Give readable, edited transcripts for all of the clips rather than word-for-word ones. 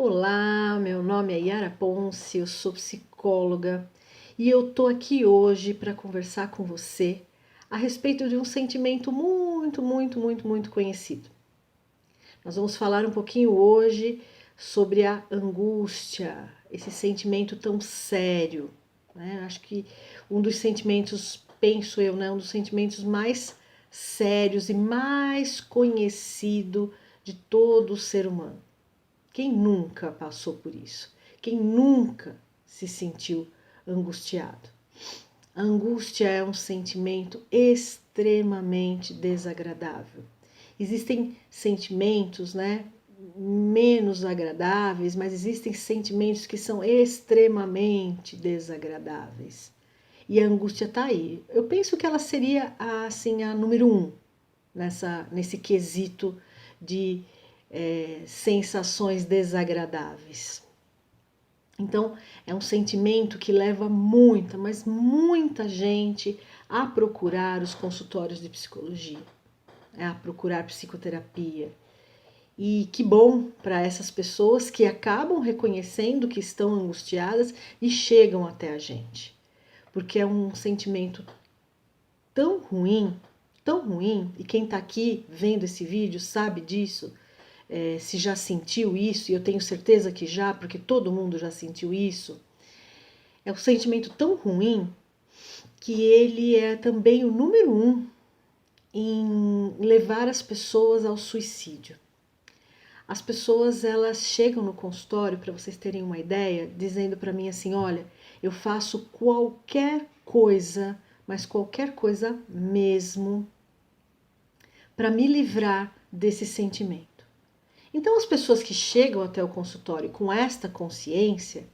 Olá, meu nome é Yara Ponce, eu sou psicóloga e eu tô aqui hoje para conversar com você a respeito de um sentimento muito conhecido. Nós vamos falar um pouquinho hoje sobre a angústia, esse sentimento tão sério, né? Acho que um dos sentimentos, penso eu, né? Um dos sentimentos mais sérios e mais conhecido de todo o ser humano. Quem nunca passou por isso? Quem nunca se sentiu angustiado? A angústia é um sentimento extremamente desagradável. Existem sentimentos, né, menos agradáveis, mas existem sentimentos que são extremamente desagradáveis. E a angústia está aí. Eu penso que ela seria assim a número um nesse quesito de sensações desagradáveis. Então, é um sentimento que leva muita, mas muita gente a procurar os consultórios de psicologia, a procurar psicoterapia. E que bom para essas pessoas que acabam reconhecendo que estão angustiadas e chegam até a gente. Porque é um sentimento tão ruim, e quem está aqui vendo esse vídeo sabe disso, se já sentiu isso, e eu tenho certeza que já, porque todo mundo já sentiu isso. É um sentimento tão ruim que ele é também o número um em levar as pessoas ao suicídio. As pessoas, elas chegam no consultório, para vocês terem uma ideia, dizendo para mim assim: olha, eu faço qualquer coisa, mas qualquer coisa mesmo, para me livrar desse sentimento. Então, as pessoas que chegam até o consultório com esta consciência,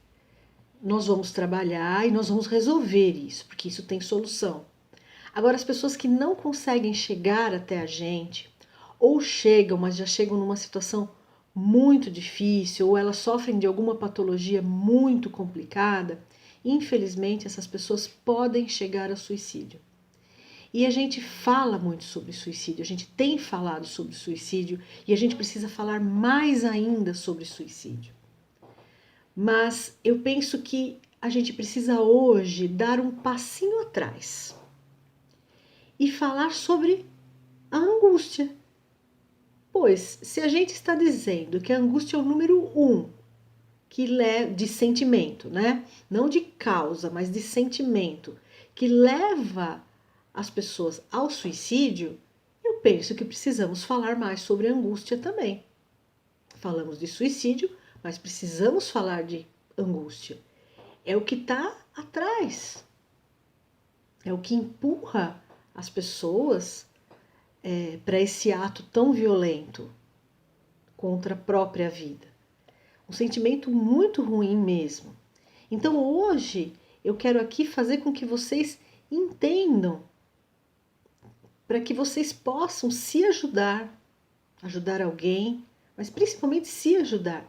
nós vamos trabalhar e nós vamos resolver isso, porque isso tem solução. Agora, as pessoas que não conseguem chegar até a gente, ou chegam, mas já chegam numa situação muito difícil, ou elas sofrem de alguma patologia muito complicada, infelizmente essas pessoas podem chegar ao suicídio. E a gente fala muito sobre suicídio, a gente tem falado sobre suicídio e a gente precisa falar mais ainda sobre suicídio. Mas eu penso que a gente precisa hoje dar um passinho atrás e falar sobre a angústia. Pois, se a gente está dizendo que a angústia é o número um de sentimento, né? Não de causa, mas de sentimento, que leva as pessoas ao suicídio, eu penso que precisamos falar mais sobre angústia também. Falamos de suicídio, mas precisamos falar de angústia. É o que está atrás. É o que empurra as pessoas para esse ato tão violento contra a própria vida. Um sentimento muito ruim mesmo. Então hoje eu quero aqui fazer com que vocês entendam, para que vocês possam se ajudar, ajudar alguém, mas principalmente se ajudar.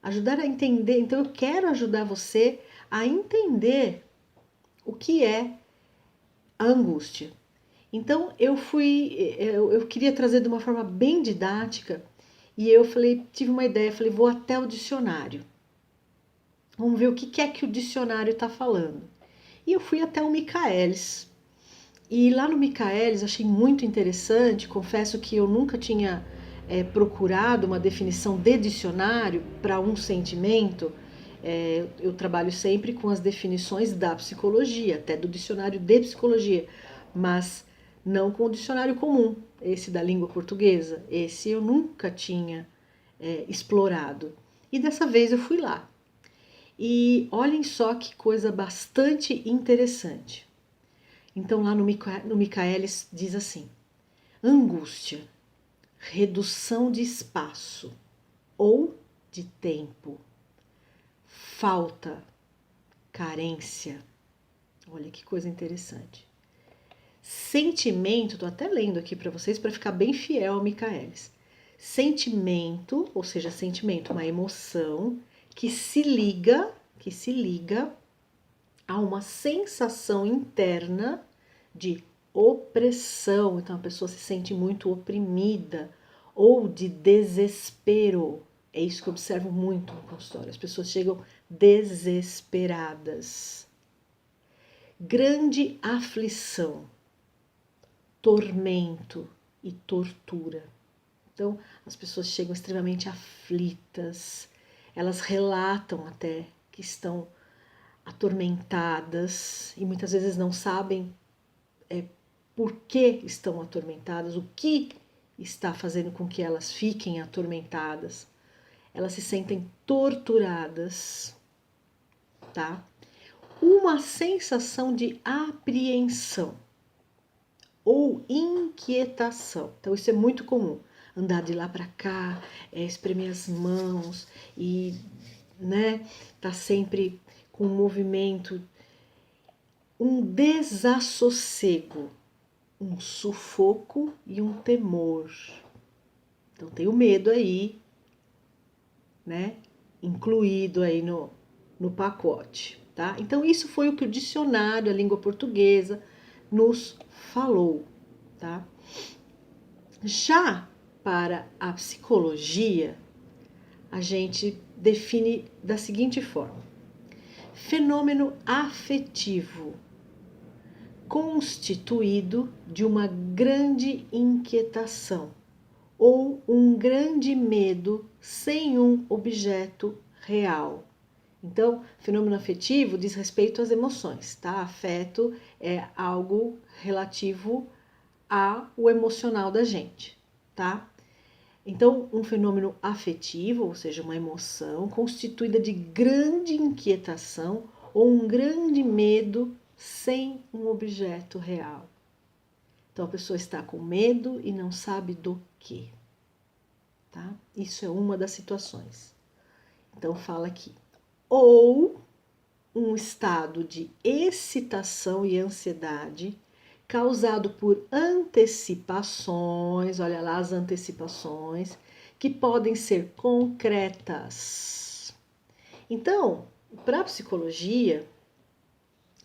Ajudar a entender. Então eu quero ajudar você a entender o que é a angústia. Então eu queria trazer de uma forma bem didática e eu tive uma ideia, falei, vou até o dicionário. Vamos ver o que é que o dicionário está falando. E eu fui até o Michaelis. E lá no Michaelis achei muito interessante, confesso que eu nunca tinha procurado uma definição de dicionário para um sentimento. Eu trabalho sempre com as definições da psicologia, até do dicionário de psicologia, mas não com o dicionário comum, esse da língua portuguesa. Esse eu nunca tinha explorado. E dessa vez eu fui lá. E olhem só que coisa bastante interessante. Então lá no Michaelis diz assim: angústia, redução de espaço ou de tempo, falta, carência. Olha que coisa interessante. Sentimento, estou até lendo aqui para vocês para ficar bem fiel ao Michaelis. Sentimento, ou seja, sentimento, uma emoção que se liga a uma sensação interna de opressão. Então a pessoa se sente muito oprimida, ou de desespero. É isso que eu observo muito no consultório. As pessoas chegam desesperadas. Grande aflição, tormento e tortura. Então, as pessoas chegam extremamente aflitas. Elas relatam até que estão atormentadas e muitas vezes não sabem por que estão atormentadas, o que está fazendo com que elas fiquem atormentadas. Elas se sentem torturadas, tá? Uma sensação de apreensão ou inquietação. Então, isso é muito comum. Andar de lá para cá, espremer as mãos e, né, tá sempre com um movimento, um desassossego, um sufoco e um temor. Então, tem o medo aí, né, incluído aí no pacote, tá? Então, isso foi o que o dicionário, a língua portuguesa, nos falou, tá? Já para a psicologia, a gente define da seguinte forma: fenômeno afetivo constituído de uma grande inquietação ou um grande medo sem um objeto real. Então, fenômeno afetivo diz respeito às emoções, tá? Afeto é algo relativo ao emocional da gente, tá? Então, um fenômeno afetivo, ou seja, uma emoção constituída de grande inquietação ou um grande medo sem um objeto real. Então, a pessoa está com medo e não sabe do que, tá? Isso é uma das situações. Então, fala aqui. Ou um estado de excitação e ansiedade causado por antecipações, olha lá as antecipações, que podem ser concretas. Então, para a psicologia,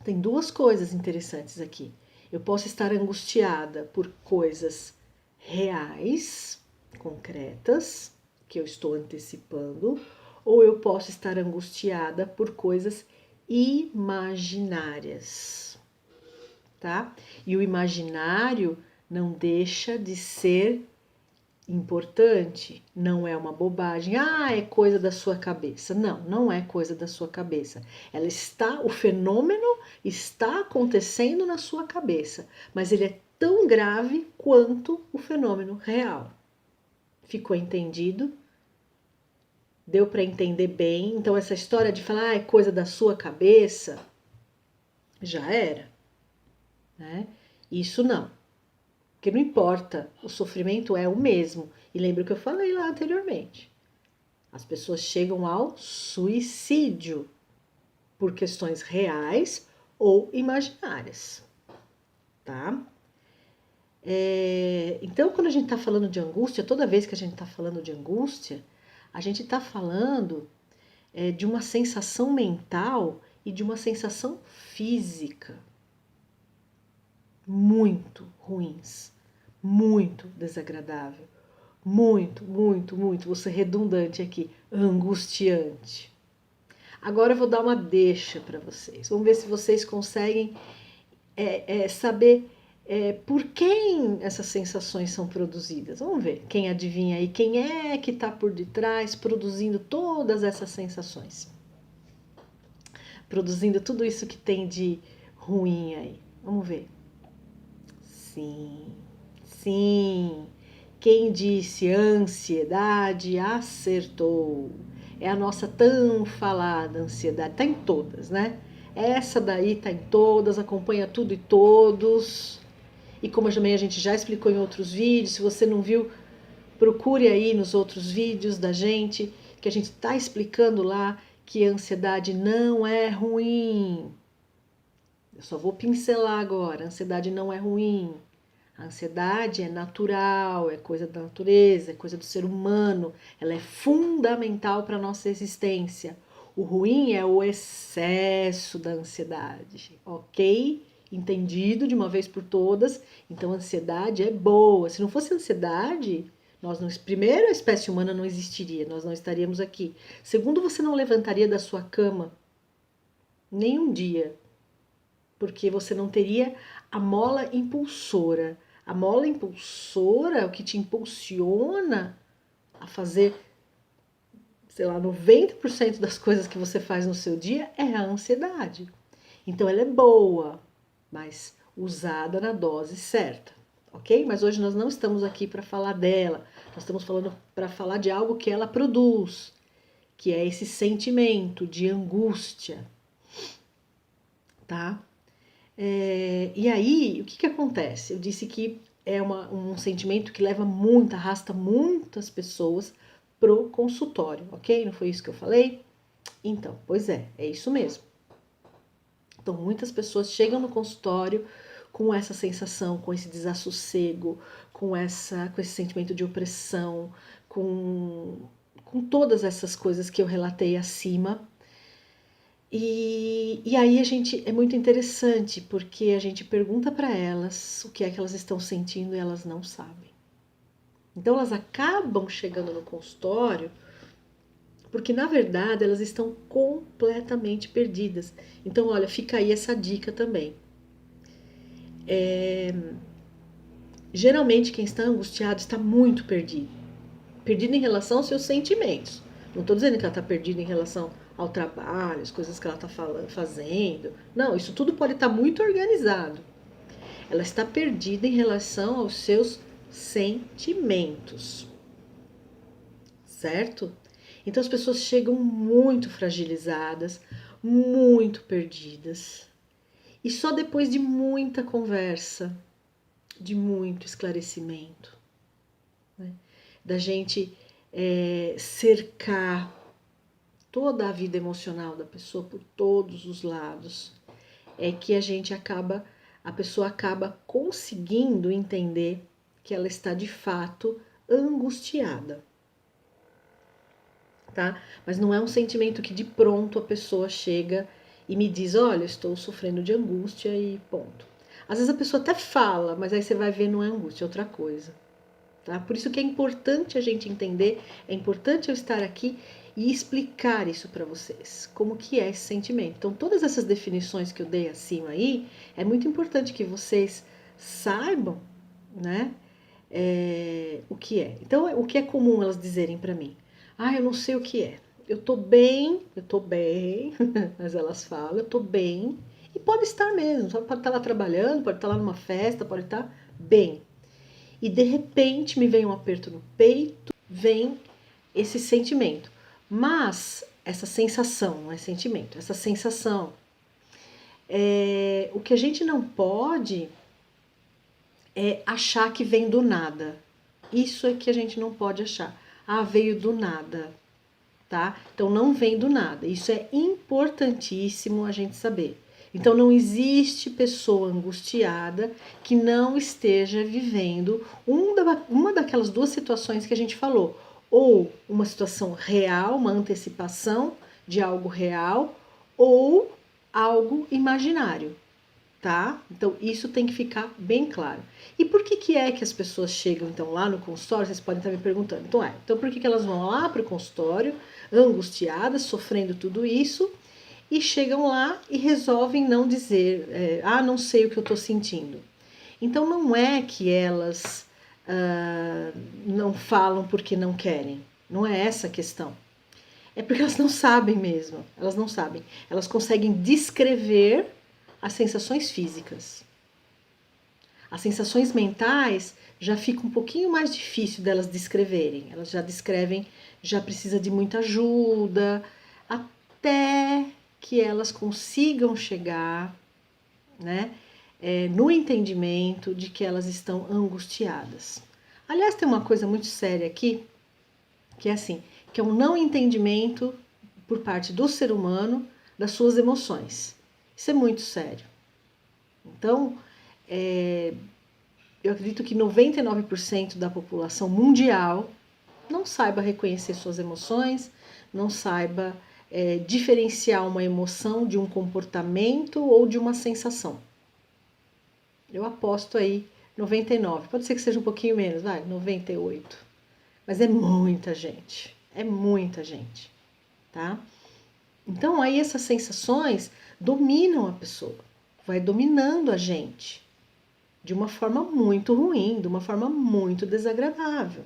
tem duas coisas interessantes aqui. Eu posso estar angustiada por coisas reais, concretas, que eu estou antecipando, ou eu posso estar angustiada por coisas imaginárias, tá? E o imaginário não deixa de ser importante, não é uma bobagem. Ah, é coisa da sua cabeça. Não, não é coisa da sua cabeça. O fenômeno está acontecendo na sua cabeça, mas ele é tão grave quanto o fenômeno real. Ficou entendido? Deu para entender bem? Então essa história de falar é coisa da sua cabeça já era, né? Isso não. Porque não importa, o sofrimento é o mesmo. E lembra o que eu falei lá anteriormente. As pessoas chegam ao suicídio por questões reais ou imaginárias, tá? Então, quando a gente está falando de angústia, toda vez que a gente está falando de angústia, a gente está falando de uma sensação mental e de uma sensação física muito ruins, muito desagradável, muito, muito, muito, vou ser redundante aqui, angustiante. Agora eu vou dar uma deixa para vocês. Vamos ver se vocês conseguem saber por quem essas sensações são produzidas. Vamos ver quem adivinha aí, quem é que está por detrás produzindo todas essas sensações. Produzindo tudo isso que tem de ruim aí. Vamos ver. Sim, sim. Quem disse ansiedade acertou. É a nossa tão falada ansiedade. Tá em todas, né? Essa daí tá em todas, acompanha tudo e todos. E como também a gente já explicou em outros vídeos, se você não viu, procure aí nos outros vídeos da gente, que a gente tá explicando lá que a ansiedade não é ruim. Eu só vou pincelar agora. A ansiedade não é ruim. A ansiedade é natural, é coisa da natureza, é coisa do ser humano. Ela é fundamental para a nossa existência. O ruim é o excesso da ansiedade, ok? Entendido de uma vez por todas? Então, a ansiedade é boa. Se não fosse ansiedade, Primeiro, a espécie humana não existiria, nós não estaríamos aqui. Segundo, você não levantaria da sua cama nenhum dia, porque você não teria a mola impulsora. A mola impulsora, o que te impulsiona a fazer, sei lá, 90% das coisas que você faz no seu dia é a ansiedade. Então ela é boa, mas usada na dose certa, ok? Mas hoje nós não estamos aqui para falar dela, nós estamos falando para falar de algo que ela produz, que é esse sentimento de angústia, tá? E aí, o que acontece? Eu disse que é um sentimento que arrasta muitas pessoas pro consultório, ok? Não foi isso que eu falei? Então, pois é isso mesmo. Então, muitas pessoas chegam no consultório com essa sensação, com esse desassossego, com esse sentimento de opressão, com todas essas coisas que eu relatei acima. E aí é muito interessante, porque a gente pergunta para elas o que é que elas estão sentindo e elas não sabem. Então elas acabam chegando no consultório porque na verdade elas estão completamente perdidas. Então, olha, fica aí essa dica também. Geralmente quem está angustiado está muito perdido. Perdido em relação aos seus sentimentos. Não estou dizendo que ela está perdida em relação ao trabalho, as coisas que ela está fazendo. Não, isso tudo pode estar muito organizado. Ela está perdida em relação aos seus sentimentos. Certo? Então as pessoas chegam muito fragilizadas, muito perdidas. E só depois de muita conversa, de muito esclarecimento, né? Da gente cercar toda a vida emocional da pessoa por todos os lados, é que a pessoa acaba conseguindo entender que ela está de fato angustiada. Tá? Mas não é um sentimento que de pronto a pessoa chega e me diz, olha, estou sofrendo de angústia e ponto. Às vezes a pessoa até fala, mas aí você vai ver, não é angústia, é outra coisa. Tá? Por isso que é importante a gente entender, é importante eu estar aqui e explicar isso para vocês, como que é esse sentimento. Então, todas essas definições que eu dei acima aí, é muito importante que vocês saibam, né, o que é. Então, o que é comum elas dizerem para mim? Ah, eu não sei o que é. Eu tô bem, mas elas falam, eu tô bem, e pode estar mesmo, pode estar lá trabalhando, pode estar lá numa festa, pode estar bem. E de repente me vem um aperto no peito, vem esse sentimento. Mas essa sensação, não é sentimento, essa sensação. O que a gente não pode é achar que vem do nada. Isso é que a gente não pode achar. Ah, veio do nada, tá? Então não vem do nada. Isso é importantíssimo a gente saber. Então não existe pessoa angustiada que não esteja vivendo uma daquelas duas situações que a gente falou. Ou uma situação real, uma antecipação de algo real, ou algo imaginário, tá? Então isso tem que ficar bem claro. E por que é que as pessoas chegam então lá no consultório? Vocês podem estar me perguntando. Então por que elas vão lá para o consultório, angustiadas, sofrendo tudo isso, e chegam lá e resolvem não dizer, não sei o que eu estou sentindo. Então não é que elas não falam porque não querem. Não é essa a questão. É porque elas não sabem mesmo. Elas não sabem. Elas conseguem descrever as sensações físicas. As sensações mentais já fica um pouquinho mais difícil delas descreverem. Elas já descrevem, já precisa de muita ajuda, até que elas consigam chegar, né, no entendimento de que elas estão angustiadas. Aliás, tem uma coisa muito séria aqui, que é assim, que é um não entendimento por parte do ser humano das suas emoções. Isso é muito sério. Então, eu acredito que 99% da população mundial não saiba reconhecer suas emoções, não saiba diferenciar uma emoção de um comportamento ou de uma sensação. Eu aposto aí 99, pode ser que seja um pouquinho menos, vai, 98. Mas é muita gente, tá? Então aí essas sensações dominam a pessoa, vai dominando a gente de uma forma muito ruim, de uma forma muito desagradável.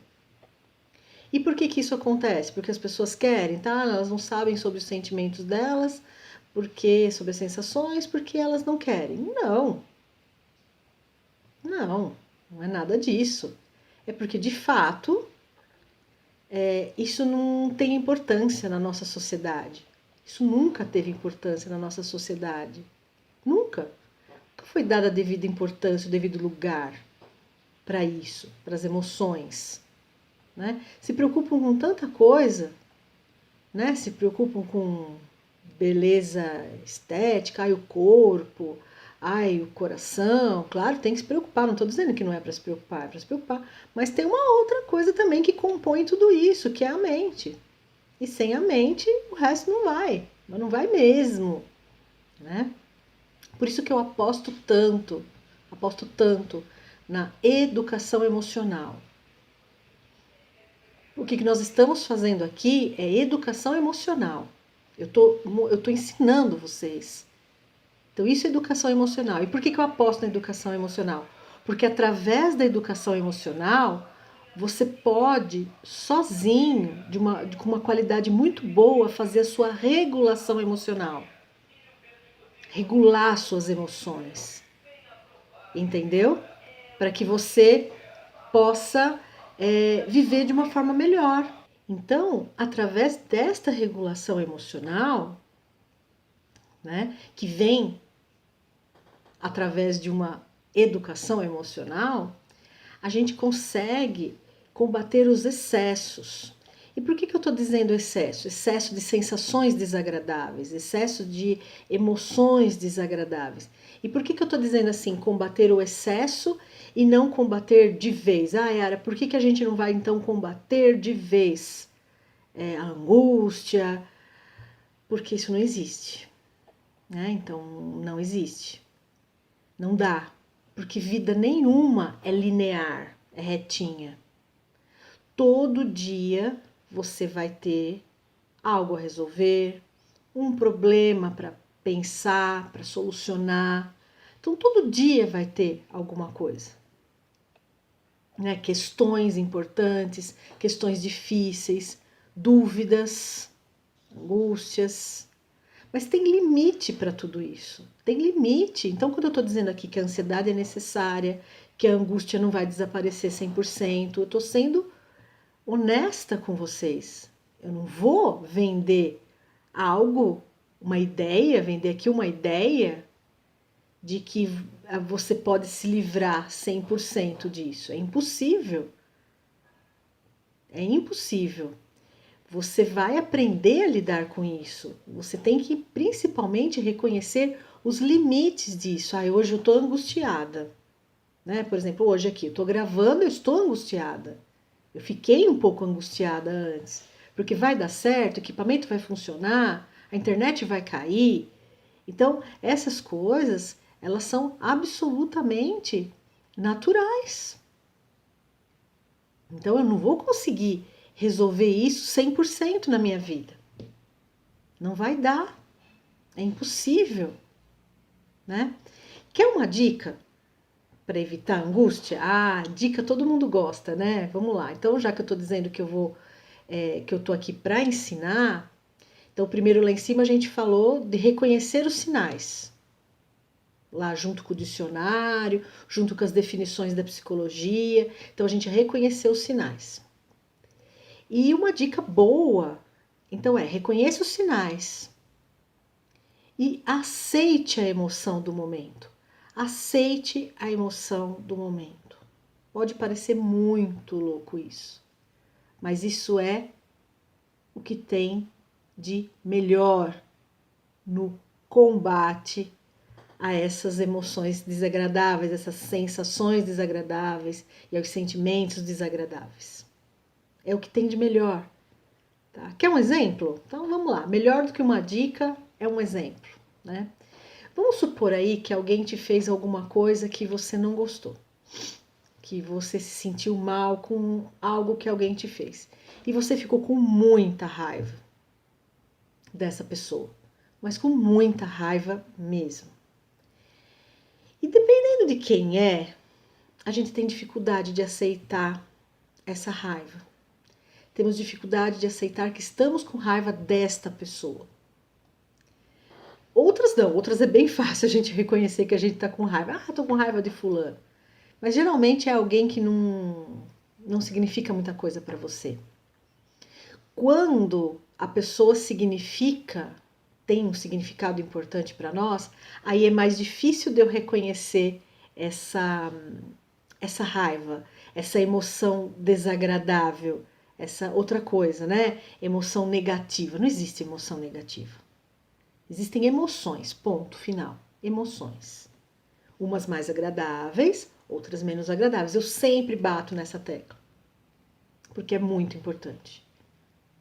E por que que isso acontece? Porque as pessoas querem, tá? Elas não sabem sobre os sentimentos delas, porque sobre as sensações, porque elas não querem. Não é nada disso. É porque de fato isso não tem importância na nossa sociedade. Isso nunca teve importância na nossa sociedade. Nunca. Nunca foi dada a devida importância, o devido lugar para isso, para as emoções. Né? Se preocupam com tanta coisa, né? Se preocupam com beleza estética, ai, o corpo, ai, o coração. Claro, tem que se preocupar, não estou dizendo que não é para se preocupar, é para se preocupar. Mas tem uma outra coisa também que compõe tudo isso, que é a mente. E sem a mente, o resto não vai, mas não vai mesmo, né? Por isso que eu aposto tanto na educação emocional. O que nós estamos fazendo aqui é educação emocional. Eu tô ensinando vocês. Então, isso é educação emocional. E por que eu aposto na educação emocional? Porque através da educação emocional, você pode, sozinho, com uma qualidade muito boa, fazer a sua regulação emocional. Regular suas emoções. Entendeu? Para que você possa viver de uma forma melhor. Então, através desta regulação emocional, né, que vem através de uma educação emocional, a gente consegue combater os excessos. E por que eu estou dizendo excesso? Excesso de sensações desagradáveis, excesso de emoções desagradáveis. E por que eu estou dizendo assim, combater o excesso e não combater de vez? Ah, Yara, por que a gente não vai então combater de vez a angústia? Porque isso não existe, né? Então, não existe. Não dá, porque vida nenhuma é linear, é retinha. Todo dia você vai ter algo a resolver, um problema para pensar, para solucionar. Então, todo dia vai ter alguma coisa. Né? Questões importantes, questões difíceis, dúvidas, angústias. Mas tem limite para tudo isso. Tem limite. Então, quando eu estou dizendo aqui que a ansiedade é necessária, que a angústia não vai desaparecer 100%, eu estou sendo honesta com vocês. Eu não vou vender algo, uma ideia, vender aqui uma ideia de que você pode se livrar 100% disso. É impossível. É impossível. Você vai aprender a lidar com isso. Você tem que principalmente reconhecer os limites disso. Ah, hoje eu estou angustiada. Né? Por exemplo, hoje aqui eu estou gravando, eu estou angustiada. Eu fiquei um pouco angustiada antes. Porque vai dar certo, o equipamento vai funcionar, a internet vai cair. Então, essas coisas, elas são absolutamente naturais. Então, eu não vou conseguir resolver isso 100% na minha vida. Não vai dar. É impossível, né? Quer uma dica para evitar angústia? Ah, dica todo mundo gosta, né? Vamos lá. Então, já que eu estou dizendo que que eu estou aqui para ensinar, então primeiro lá em cima a gente falou de reconhecer os sinais. Lá junto com o dicionário, junto com as definições da psicologia. Então a gente reconheceu os sinais. E uma dica boa, então reconheça os sinais e aceite a emoção do momento. Aceite a emoção do momento. Pode parecer muito louco isso, mas isso é o que tem de melhor no combate a essas emoções desagradáveis, essas sensações desagradáveis e aos sentimentos desagradáveis. É o que tem de melhor. Tá? Quer um exemplo? Então vamos lá. Melhor do que uma dica é um exemplo, né? Vamos supor aí que alguém te fez alguma coisa que você não gostou, que você se sentiu mal com algo que alguém te fez. E você ficou com muita raiva dessa pessoa, mas com muita raiva mesmo. E dependendo de quem é, a gente tem dificuldade de aceitar essa raiva. Temos dificuldade de aceitar que estamos com raiva desta pessoa. Outras não, outras é bem fácil a gente reconhecer que a gente está com raiva. Ah, estou com raiva de fulano. Mas geralmente é alguém que não significa muita coisa para você. Quando a pessoa significa, tem um significado importante para nós, aí é mais difícil de eu reconhecer essa raiva, essa emoção desagradável, essa outra coisa, né? Emoção negativa. Não existe emoção negativa. Existem emoções, ponto final. Emoções. Umas mais agradáveis, outras menos agradáveis. Eu sempre bato nessa tecla, porque é muito importante,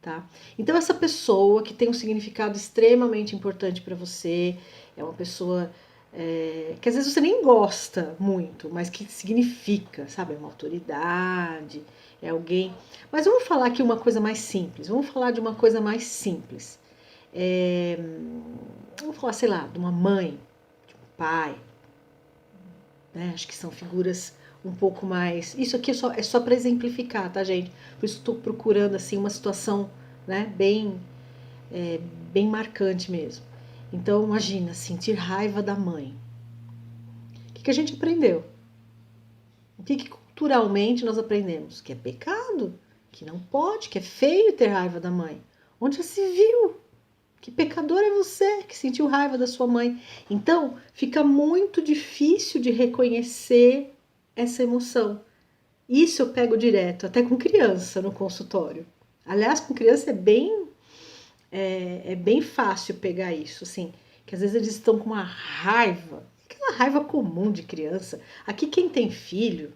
tá? Então essa pessoa que tem um significado extremamente importante para você, é uma pessoa que às vezes você nem gosta muito, mas que significa, sabe? É uma autoridade, é alguém... Mas vamos falar aqui uma coisa mais simples, vamos falar de uma coisa mais simples. Vamos falar, sei lá, de uma mãe, de um pai, né? Acho que são figuras um pouco mais... Isso aqui é só para exemplificar, tá, gente? Por isso estou procurando assim, uma situação, né, bem marcante mesmo. Então, imagina, sentir raiva da mãe. O que a gente aprendeu? O que culturalmente nós aprendemos? Que é pecado, que não pode, que é feio ter raiva da mãe. Onde já se viu? Que pecador é você que sentiu raiva da sua mãe? Então, fica muito difícil de reconhecer essa emoção. Isso eu pego direto, até com criança no consultório. Aliás, com criança é bem fácil pegar isso, assim, que às vezes eles estão com uma raiva, aquela raiva comum de criança. Aqui quem tem filho,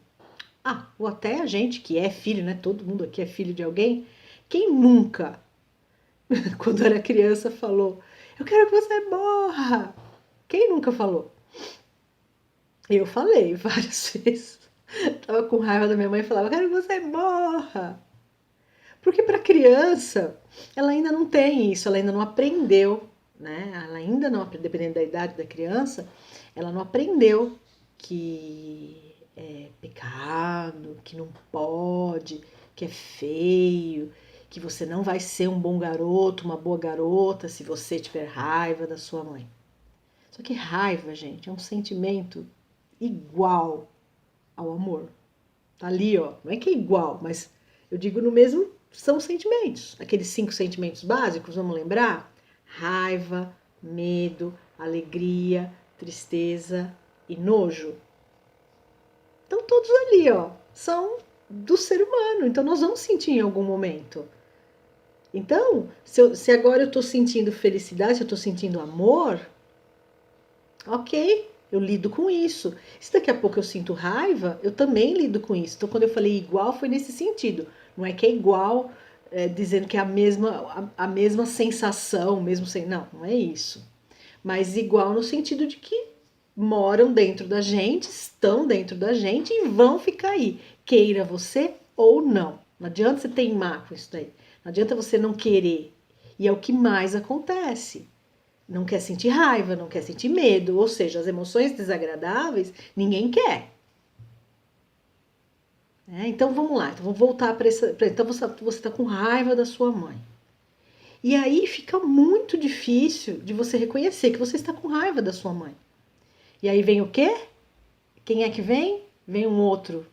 ou até a gente que é filho, né? Todo mundo aqui é filho de alguém. Quem nunca, quando era criança, falou: eu quero que você morra? Quem nunca falou? Eu falei várias vezes. Tava com raiva da minha mãe e falava: eu quero que você morra. Porque para criança, ela ainda não tem isso, ela ainda não aprendeu, né? Ela ainda não, dependendo da idade da criança, ela não aprendeu que é pecado, que não pode, que é feio, que você não vai ser um bom garoto, uma boa garota se você tiver raiva da sua mãe. Só que raiva, gente, é um sentimento igual ao amor. Tá ali, ó. Não é que é igual, mas eu digo no mesmo, são sentimentos. Aqueles 5 sentimentos básicos, vamos lembrar? Raiva, medo, alegria, tristeza e nojo. Então todos ali, ó, são do ser humano. Então nós vamos sentir em algum momento. Então, se agora eu estou sentindo felicidade, se eu estou sentindo amor, ok, eu lido com isso. Se daqui a pouco eu sinto raiva, eu também lido com isso. Então, quando eu falei igual, foi nesse sentido. Não é que é igual, dizendo que é a mesma sensação, mesmo sem. Não, não é isso. Mas igual no sentido de que moram dentro da gente, estão dentro da gente e vão ficar aí, queira você ou não. Não adianta você teimar com isso daí. Não adianta você não querer. E é o que mais acontece. Não quer sentir raiva, não quer sentir medo, ou seja, as emoções desagradáveis ninguém quer. Então vamos lá, então vou voltar para essa. Então você está com raiva da sua mãe. E aí fica muito difícil de você reconhecer que você está com raiva da sua mãe. E aí vem o quê? Quem é que vem? Vem um outro.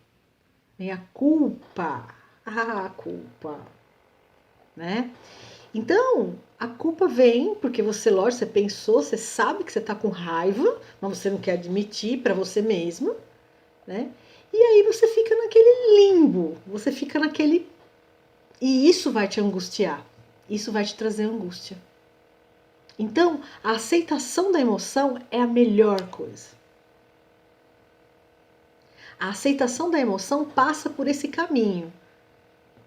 Vem a culpa. A culpa. Né? Então, a culpa vem porque você, lógico, você pensou, você sabe que você está com raiva, mas você não quer admitir para você mesmo, né? E aí você fica naquele limbo, você fica naquele... E isso vai te angustiar, isso vai te trazer angústia. Então, a aceitação da emoção é a melhor coisa. A aceitação da emoção passa por esse caminho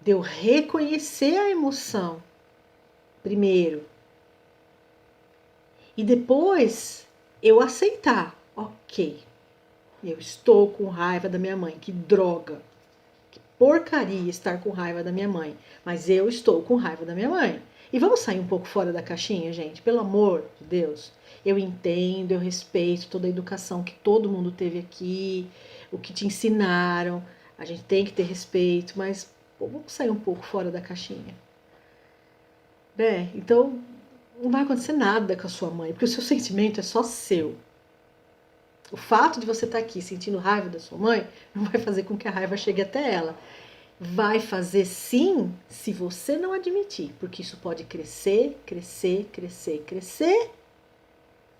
de eu reconhecer a emoção primeiro e depois eu aceitar. Ok, Eu estou com raiva da minha mãe. Que droga, que porcaria estar com raiva da minha mãe. Mas eu estou com raiva da minha mãe. E vamos sair um pouco fora da caixinha, gente? Pelo amor de Deus. Eu entendo, eu respeito toda a educação que todo mundo teve aqui, o que te ensinaram. A gente tem que ter respeito, mas vamos sair um pouco fora da caixinha. Né? Então, não vai acontecer nada com a sua mãe, porque o seu sentimento é só seu. O fato de você estar aqui sentindo raiva da sua mãe não vai fazer com que a raiva chegue até ela. Vai fazer sim, se você não admitir, porque isso pode crescer, crescer, crescer, crescer.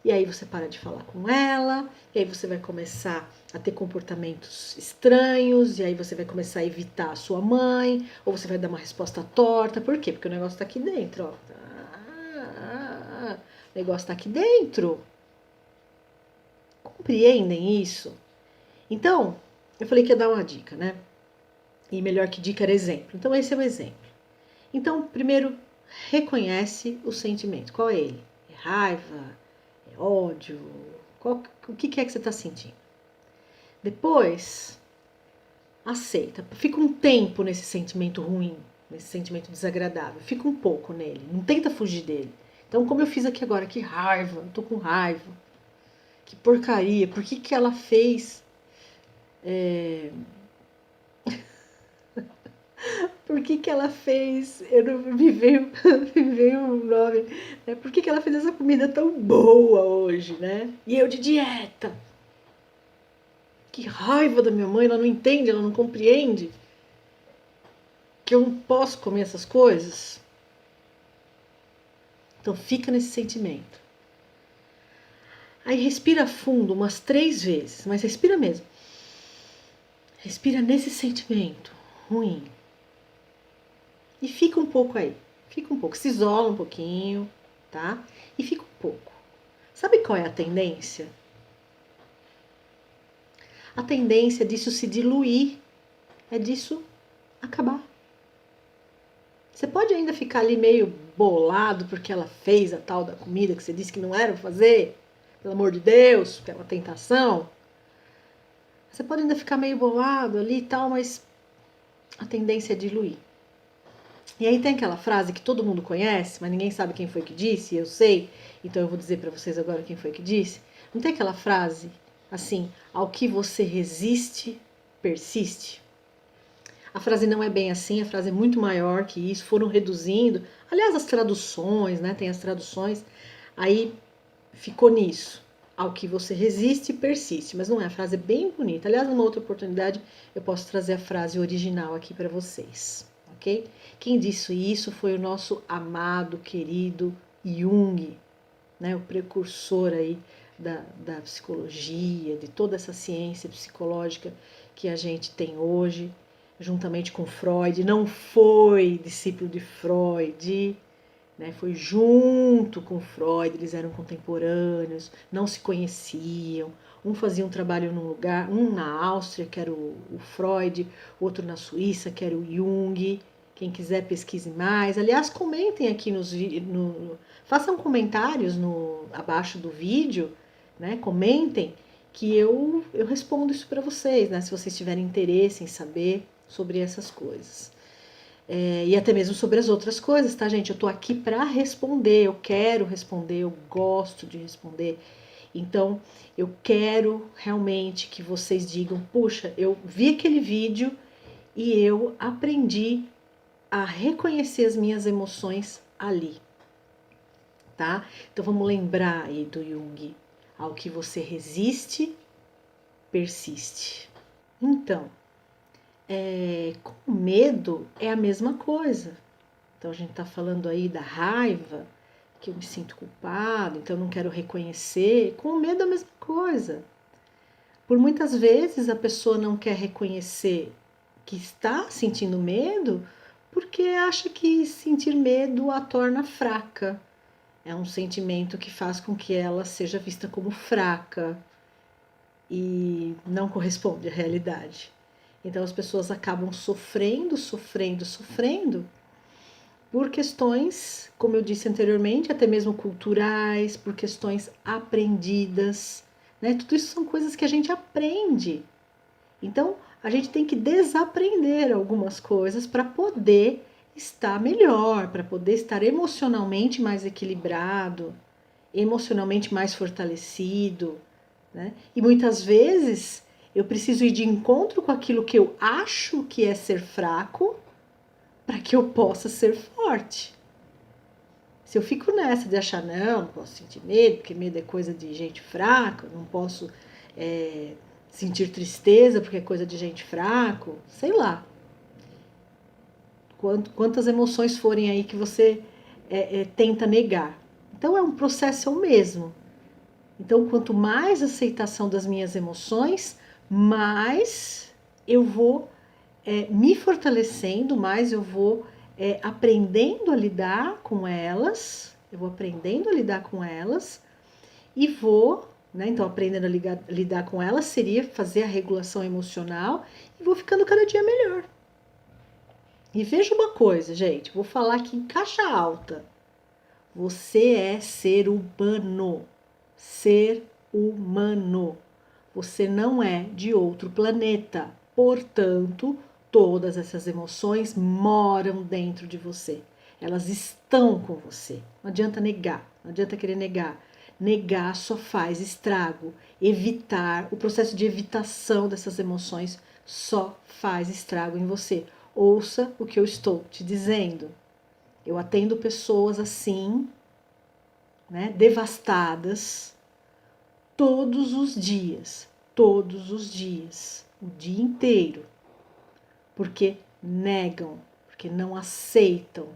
E aí você para de falar com ela, e aí você vai começar a ter comportamentos estranhos, e aí você vai começar a evitar a sua mãe, ou você vai dar uma resposta torta. Por quê? Porque o negócio tá aqui dentro, ó. O negócio tá aqui dentro. Compreendem isso? Então, eu falei que ia dar uma dica, né? E melhor que dica era exemplo. Então, esse é o exemplo. Então, primeiro, reconhece o sentimento. Qual é ele? É raiva? É ódio? O que é que você está sentindo? Depois, aceita. Fica um tempo nesse sentimento ruim, nesse sentimento desagradável. Fica um pouco nele. Não tenta fugir dele. Então, como eu fiz aqui agora, que raiva. Eu tô com raiva. Que porcaria. Por que ela fez... Por que ela fez... Eu não me veio um nome. Né? Por que ela fez essa comida tão boa hoje, né? E eu de dieta. Que raiva da minha mãe, ela não entende, ela não compreende que eu não posso comer essas coisas. Então fica nesse sentimento. Aí respira fundo umas 3 vezes, mas respira mesmo. Respira nesse sentimento ruim. E fica um pouco aí. Fica um pouco, se isola um pouquinho, tá? E fica um pouco. Sabe qual é a tendência? A tendência disso se diluir, é disso acabar. Você pode ainda ficar ali meio bolado porque ela fez a tal da comida que você disse que não era pra fazer, pelo amor de Deus, porque é uma tentação. Você pode ainda ficar meio bolado ali e tal, mas a tendência é diluir. E aí tem aquela frase que todo mundo conhece, mas ninguém sabe quem foi que disse, eu sei, então eu vou dizer para vocês agora quem foi que disse. Não tem aquela frase assim, ao que você resiste, persiste? A frase não é bem assim, a frase é muito maior que isso, foram reduzindo. Aliás, as traduções, né? Tem as traduções, aí ficou nisso. Ao que você resiste, persiste. Mas não é, a frase é bem bonita. Aliás, numa outra oportunidade, eu posso trazer a frase original aqui para vocês, ok? Quem disse isso foi o nosso amado, querido Jung, né? O precursor aí da psicologia, de toda essa ciência psicológica que a gente tem hoje, juntamente com Freud. Não foi discípulo de Freud, né? Foi junto com Freud, eles eram contemporâneos, não se conheciam. Um fazia um trabalho num lugar, um na Áustria, que era o Freud, outro na Suíça, que era o Jung. Quem quiser pesquise mais. Aliás, comentem aqui façam comentários abaixo do vídeo, né? Comentem que eu respondo isso para vocês, né? Se vocês tiverem interesse em saber sobre essas coisas. E até mesmo sobre as outras coisas, tá, gente? Eu tô aqui para responder, eu quero responder, eu gosto de responder. Então, eu quero realmente que vocês digam, puxa, eu vi aquele vídeo e eu aprendi a reconhecer as minhas emoções ali, tá? Então, vamos lembrar aí do Jung, ao que você resiste, persiste. Então, com medo é a mesma coisa. Então a gente está falando aí da raiva, que eu me sinto culpado, então eu não quero reconhecer. Com medo é a mesma coisa. Por muitas vezes a pessoa não quer reconhecer que está sentindo medo porque acha que sentir medo a torna fraca. É um sentimento que faz com que ela seja vista como fraca e não corresponde à realidade. Então as pessoas acabam sofrendo por questões, como eu disse anteriormente, até mesmo culturais, por questões aprendidas, né? Tudo isso são coisas que a gente aprende. Então, a gente tem que desaprender algumas coisas para poder estar melhor, para poder estar emocionalmente mais equilibrado, emocionalmente mais fortalecido, né? E muitas vezes eu preciso ir de encontro com aquilo que eu acho que é ser fraco para que eu possa ser forte. Se eu fico nessa de achar, não posso sentir medo, porque medo é coisa de gente fraca, não posso sentir tristeza porque é coisa de gente fraco, sei lá. Quantas emoções forem aí que você tenta negar. Então é um processo o mesmo. Então, quanto mais aceitação das minhas emoções, mais eu vou me fortalecendo, mais eu vou aprendendo a lidar com elas, e vou, né? Então, aprendendo a lidar com elas seria fazer a regulação emocional e vou ficando cada dia melhor. E veja uma coisa, gente, vou falar aqui em caixa alta. Você é ser humano. Ser humano. Você não é de outro planeta. Portanto, todas essas emoções moram dentro de você. Elas estão com você. Não adianta negar, não adianta querer negar. Negar só faz estrago. Evitar, o processo de evitação dessas emoções só faz estrago em você. Ouça o que eu estou te dizendo. Eu atendo pessoas assim, né, devastadas, todos os dias, o dia inteiro, porque negam, porque não aceitam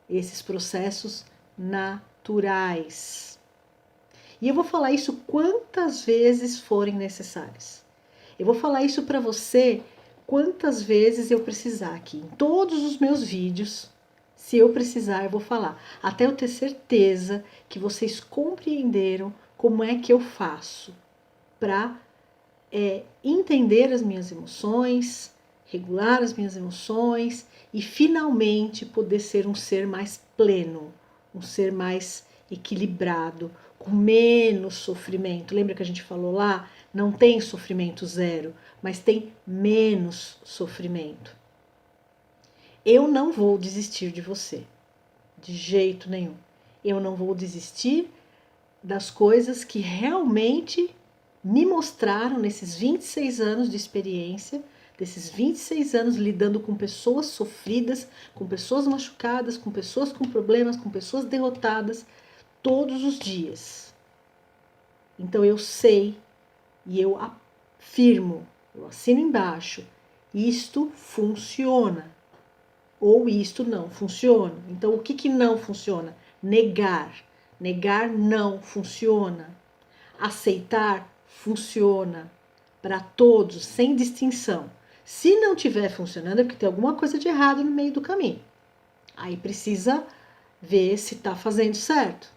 esses processos naturais. E eu vou falar isso quantas vezes forem necessárias. Eu vou falar isso para você quantas vezes eu precisar aqui. Em todos os meus vídeos, se eu precisar, eu vou falar. Até eu ter certeza que vocês compreenderam como é que eu faço para entender as minhas emoções, regular as minhas emoções e finalmente poder ser um ser mais pleno, um ser mais equilibrado, com menos sofrimento. Lembra que a gente falou lá? Não tem sofrimento zero, mas tem menos sofrimento. Eu não vou desistir de você, de jeito nenhum. Eu não vou desistir das coisas que realmente me mostraram nesses 26 anos de experiência, desses 26 anos lidando com pessoas sofridas, com pessoas machucadas, com pessoas com problemas, com pessoas derrotadas, todos os dias. Então eu sei e eu afirmo, eu assino embaixo, isto funciona ou isto não funciona. Então o que não funciona? Negar. Negar não funciona. Aceitar funciona para todos, sem distinção. Se não estiver funcionando é porque tem alguma coisa de errado no meio do caminho. Aí precisa ver se está fazendo certo.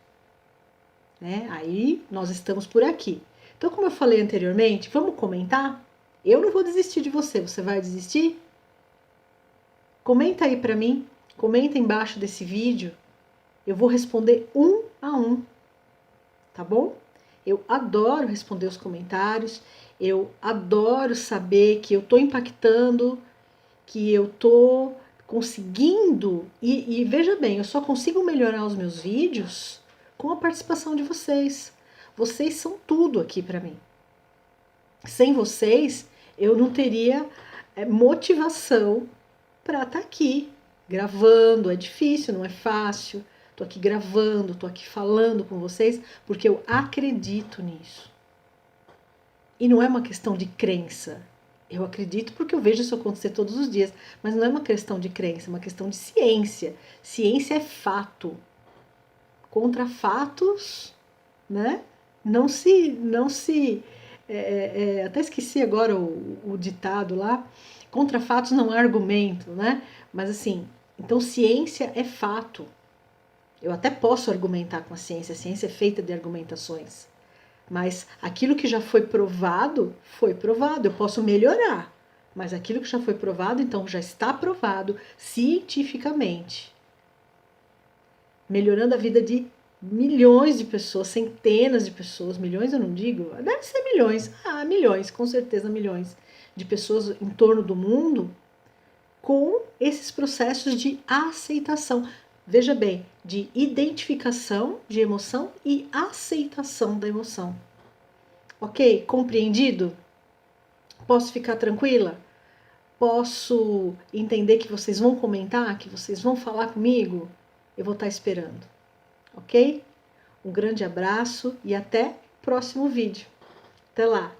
Né? Aí nós estamos por aqui. Então, como eu falei anteriormente, vamos comentar? Eu não vou desistir de você. Você vai desistir? Comenta aí para mim. Comenta embaixo desse vídeo. Eu vou responder um a um. Tá bom? Eu adoro responder os comentários. Eu adoro saber que eu tô impactando, que eu tô conseguindo. E veja bem, eu só consigo melhorar os meus vídeos com a participação de vocês. Vocês são tudo aqui para mim. Sem vocês, eu não teria motivação para estar aqui gravando. É difícil, não é fácil. Tô aqui gravando, tô aqui falando com vocês, porque eu acredito nisso. E não é uma questão de crença. Eu acredito porque eu vejo isso acontecer todos os dias, mas não é uma questão de crença, é uma questão de ciência. Ciência é fato. Contra fatos, né? Até esqueci agora o ditado lá. Contra fatos não há argumento, né? Mas assim, então ciência é fato. Eu até posso argumentar com a ciência é feita de argumentações. Mas aquilo que já foi provado, foi provado. Eu posso melhorar, mas aquilo que já foi provado, então já está provado cientificamente. Melhorando a vida de milhões de pessoas, centenas de pessoas, milhões eu não digo, deve ser milhões, milhões, com certeza milhões de pessoas em torno do mundo com esses processos de aceitação. Veja bem, de identificação de emoção e aceitação da emoção. Ok? Compreendido? Posso ficar tranquila? Posso entender que vocês vão comentar, que vocês vão falar comigo? Eu vou estar esperando. Ok? Um grande abraço e até o próximo vídeo. Até lá!